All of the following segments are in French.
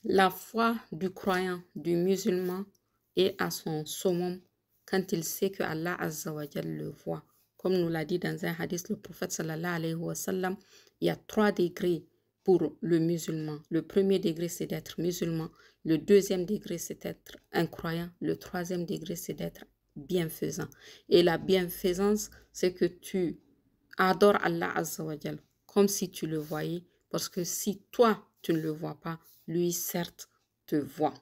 La foi du croyant, du musulman est à son summum quand il sait que Allah Azza wa Jal le voit. Comme nous l'a dit dans un hadith le prophète sallallahu alayhi wa sallam, il y a 3 degrés pour le musulman. Le premier degré, c'est d'être musulman. Le deuxième degré, c'est d'être un croyant. Le troisième degré, c'est d'être bienfaisant. Et la bienfaisance, c'est que tu adores Allah Azza wa Jal comme si tu le voyais. Parce que si toi, tu ne le vois pas, lui, certes, te voit.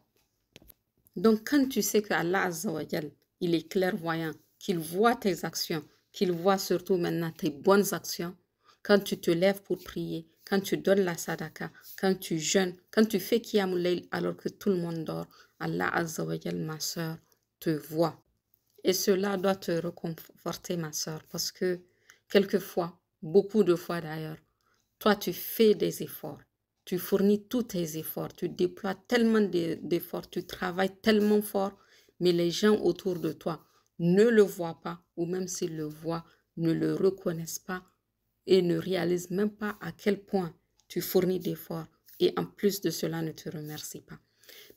Donc, quand tu sais que Allah Azza wa Jal, il est clairvoyant, qu'il voit tes actions, qu'il voit surtout maintenant tes bonnes actions, quand tu te lèves pour prier, quand tu donnes la sadaka, quand tu jeûnes, quand tu fais Qiyamul Layl alors que tout le monde dort, Allah Azza wa Jal, ma soeur, te voit. Et cela doit te réconforter, ma soeur, parce que quelquefois, beaucoup de fois d'ailleurs, toi, tu fais des efforts, tu fournis tous tes efforts, tu déploies tellement d'efforts, tu travailles tellement fort, mais les gens autour de toi ne le voient pas, ou même s'ils le voient, ne le reconnaissent pas et ne réalisent même pas à quel point tu fournis d'efforts et en plus de cela ne te remercient pas.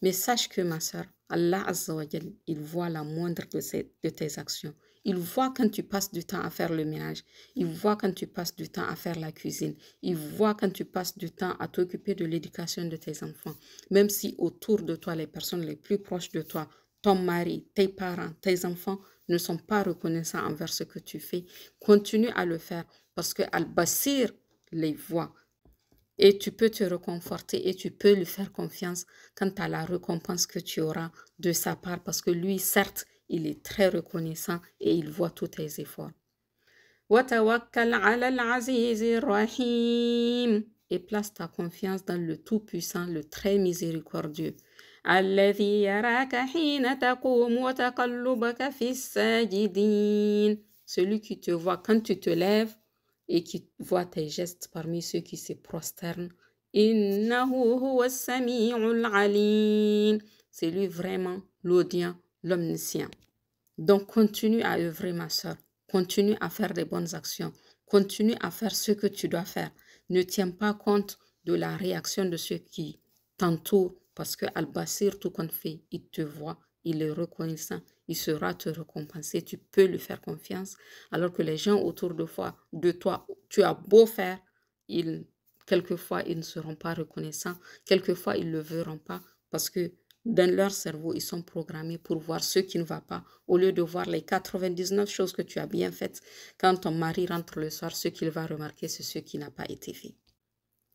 Mais sache que ma soeur, Allah Azza wa Jal, il voit la moindre de tes actions. Il voit quand tu passes du temps à faire le ménage. Il voit quand tu passes du temps à faire la cuisine. Il voit quand tu passes du temps à t'occuper de l'éducation de tes enfants. Même si autour de toi, les personnes les plus proches de toi, ton mari, tes parents, tes enfants, ne sont pas reconnaissants envers ce que tu fais, continue à le faire parce que Al-Basir les voit. Et tu peux te réconforter et tu peux lui faire confiance quant à la récompense que tu auras de sa part parce que lui, certes, il est très reconnaissant et il voit tous tes efforts. وَتَوَكَّلْ عَلَى الْعَزِيزِ الرَّحِيمِ Et place ta confiance dans le Tout-Puissant, le très miséricordieux. الَّذِي يَرَاكَ حِينَ تَقُومُ وَتَقَلُّبَكَ فِي السَّاجِدِينَ Celui qui te voit quand tu te lèves et qui voit tes gestes parmi ceux qui se prosternent. Innahu huwa as-sami'ul 'alim. C'est lui vraiment l'audient, l'omniscient. Donc continue à œuvrer, ma soeur. Continue à faire des bonnes actions. Continue à faire ce que tu dois faire. Ne tiens pas compte de la réaction de ceux qui t'entourent parce que Al-Basir, tout compte fait, il te voit, il est reconnaissant, il sera te récompenser. Tu peux lui faire confiance alors que les gens autour de toi, tu as beau faire, quelquefois, ils ne seront pas reconnaissants. Quelquefois, ils ne le verront pas parce que dans leur cerveau, ils sont programmés pour voir ce qui ne va pas. Au lieu de voir les 99 choses que tu as bien faites, quand ton mari rentre le soir, ce qu'il va remarquer, c'est ce qui n'a pas été fait.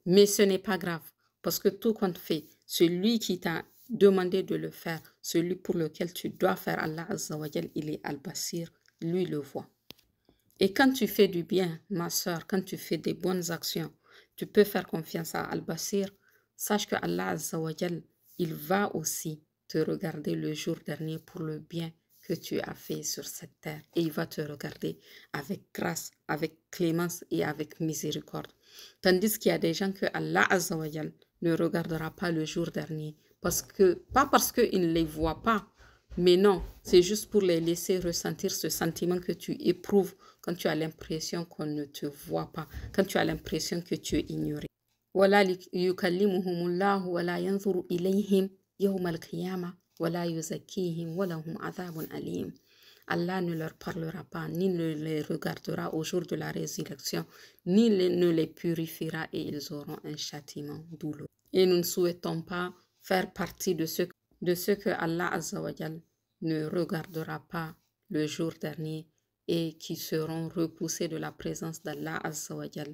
Mais ce n'est pas grave, parce que tout compte fait, celui qui t'a demandé de le faire, celui pour lequel tu dois faire, Allah Azza wa Jal, il est Al-Basir, lui le voit. Et quand tu fais du bien, ma soeur, quand tu fais des bonnes actions, tu peux faire confiance à Al-Basir. Sache que Allah Azza wa Jal, il va aussi te regarder le jour dernier pour le bien que tu as fait sur cette terre. Et il va te regarder avec grâce, avec clémence et avec miséricorde. Tandis qu'il y a des gens que Allah Azza wa Jal ne regardera pas le jour dernier. Pas parce qu'il ne les voit pas, mais non, c'est juste pour les laisser ressentir ce sentiment que tu éprouves quand tu as l'impression qu'on ne te voit pas, quand tu as l'impression que tu es ignoré. ولا يكلمهم الله ولا ينظر إليهم يوم القيامة ولا يزكيهم ولهم عذاب أليم. Allah ne leur parlera pas, ni ne les regardera au jour de la résurrection, ni ne les purifiera et ils auront un châtiment douloureux. Et nous ne souhaitons pas faire partie de ceux que Allah Azza wa Jal ne regardera pas le jour dernier et qui seront repoussés de la présence d'Allah Azza wa Jal.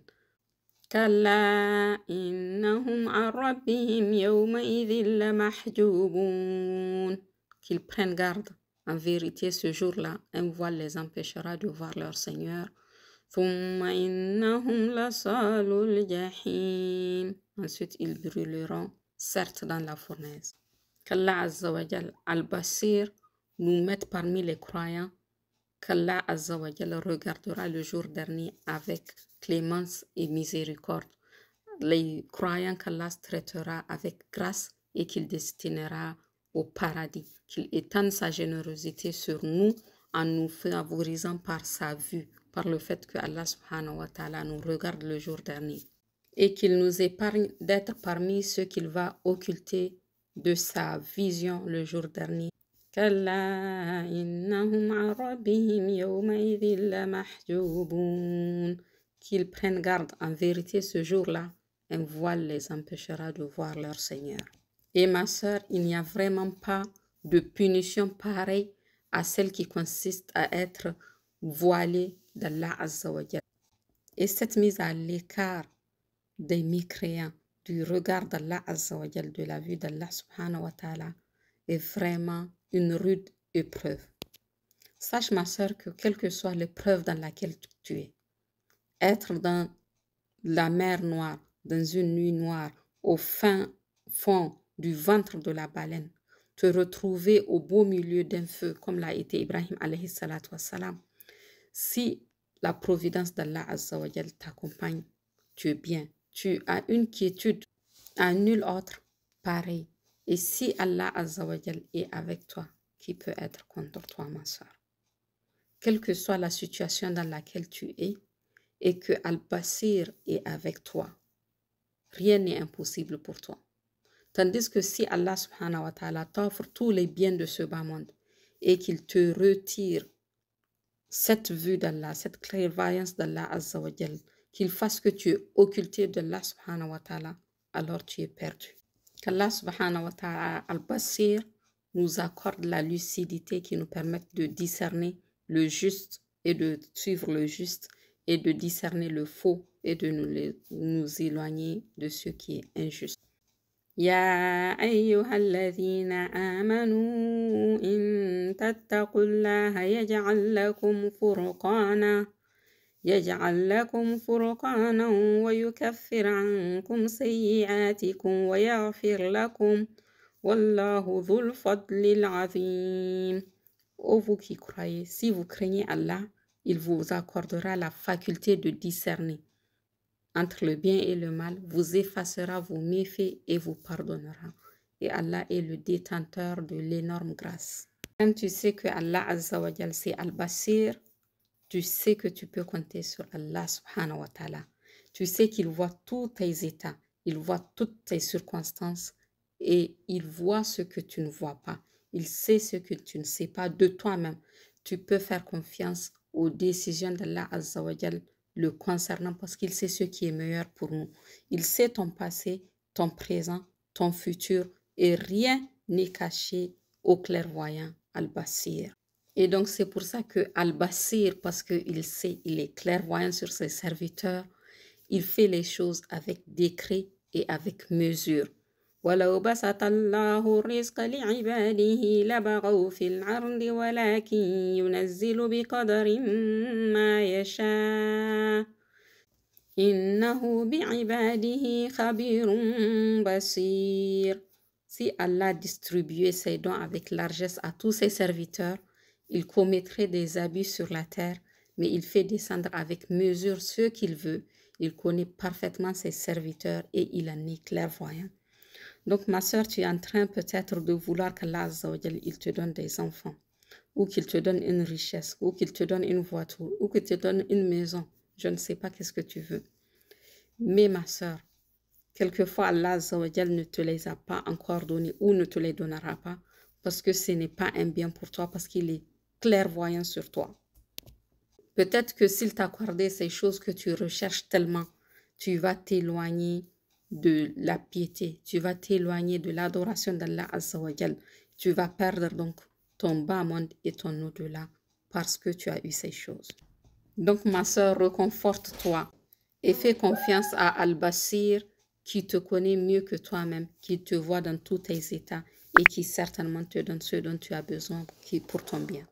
كلا إنهم عن ربهم يومئذ لمحجوبون. Qu'ils prennent garde. En vérité, ce jour-là, un voile les empêchera de voir leur Seigneur. ثم إنهم لصالو الجحيم. Ensuite, ils brûleront, certes, dans la fournaise. Qu'Allah Azza wa Jal, Al-Basir, nous mette parmi les croyants, qu'Allah Azza wa Jal regardera le jour dernier avec clémence et miséricorde. Les croyants qu'Allah traitera avec grâce et qu'il destinera au paradis, qu'il étende sa générosité sur nous en nous favorisant par sa vue, par le fait que Allah subhanahu wa ta'ala nous regarde le jour dernier et qu'il nous épargne d'être parmi ceux qu'il va occulter de sa vision le jour dernier. كلا إنهم عن ربهم يومئذ لمحجوبون. Qu'ils prennent garde, en vérité ce jour-là, un voile les empêchera de voir leur Seigneur. Et ma sœur, il n'y a vraiment pas de punition pareille à celle qui consiste à être voilée d'Allah Azza wa Jal. Et cette mise à l'écart des mécréants, du regard d'Allah Azza wa Jal, de la vue d'Allah Subhanahu wa Ta'ala, est vraiment une rude épreuve. Sache ma sœur que quelle que soit l'épreuve dans laquelle tu es, être dans la mer noire, dans une nuit noire, au fin fond du ventre de la baleine, te retrouver au beau milieu d'un feu, comme l'a été Ibrahim alayhi salatu wassalam, si la providence d'Allah Azza wa Jal t'accompagne, tu es bien. Tu as une quiétude à nul autre pareil. Et si Allah Azza wa Jal est avec toi, qui peut être contre toi, ma soeur? Quelle que soit la situation dans laquelle tu es, et que Al-Basir est avec toi, rien n'est impossible pour toi. Tandis que si Allah subhanahu wa ta'ala t'offre tous les biens de ce bas monde et qu'il te retire cette vue d'Allah, cette clairvoyance d'Allah Azza wa Jal, qu'il fasse que tu es occulté d'Allah subhanahu wa ta'ala, alors tu es perdu. Qu'Allah subhanahu wa ta'ala al-Basir nous accorde la lucidité qui nous permette de discerner le juste et de suivre le juste et de discerner le faux et de nous éloigner de ce qui est injuste. يا أيها الذين آمنوا إن تتقوا الله يجعل لكم فرقانا ويكفر عنكم سيئاتكم ويغفر لكم والله ذو الفضل العظيم. Ô vous qui croyez, si vous craignez Allah, il vous accordera la faculté de discerner entre le bien et le mal, vous effacera vos méfaits et vous pardonnera. Et Allah est le détenteur de l'énorme grâce. Quand tu sais que Allah Azza wa Jal c'est Al-Basir, tu sais que tu peux compter sur Allah subhanahu wa ta'ala. Tu sais qu'il voit tous tes états, il voit toutes tes circonstances et il voit ce que tu ne vois pas. Il sait ce que tu ne sais pas de toi-même. Tu peux faire confiance aux décisions d'Allah Azza wa Jal le concernant parce qu'il sait ce qui est meilleur pour nous. Il sait ton passé, ton présent, ton futur et rien n'est caché au clairvoyant Al-Basir. Et donc c'est pour ça que Al-Basir, parce qu'il sait, il est clairvoyant sur ses serviteurs, il fait les choses avec décret et avec mesure. ولو بسط الله الرزق لعباده لبغوا في الأرض ولكن ينزل بقدر ما يشاء إنه بعباده خبير بصير. Si Allah distribuait ses dons avec largesse à tous ses serviteurs, il commettrait des abus sur la terre, mais il fait descendre avec mesure ce qu'il veut. Il connaît parfaitement ses serviteurs et il en est clairvoyant. Donc, ma soeur, tu es en train peut-être de vouloir qu'Allah Azza wa Jal, il te donne des enfants, ou qu'il te donne une richesse, ou qu'il te donne une voiture, ou qu'il te donne une maison. Je ne sais pas qu'est-ce que tu veux. Mais ma soeur, quelquefois Allah Azza wa Jal ne te les a pas encore donnés ou ne te les donnera pas parce que ce n'est pas un bien pour toi, parce qu'il est clairvoyant sur toi. Peut-être que s'il t'accordait ces choses que tu recherches tellement, tu vas t'éloigner de la piété, tu vas t'éloigner de l'adoration d'Allah Azza wa Jal. Tu vas perdre donc ton bas monde et ton au-delà parce que tu as eu ces choses. Donc ma soeur, reconforte-toi et fais confiance à Al-Basir qui te connaît mieux que toi-même, qui te voit dans tous tes états et qui certainement te donne ce dont tu as besoin pour ton bien.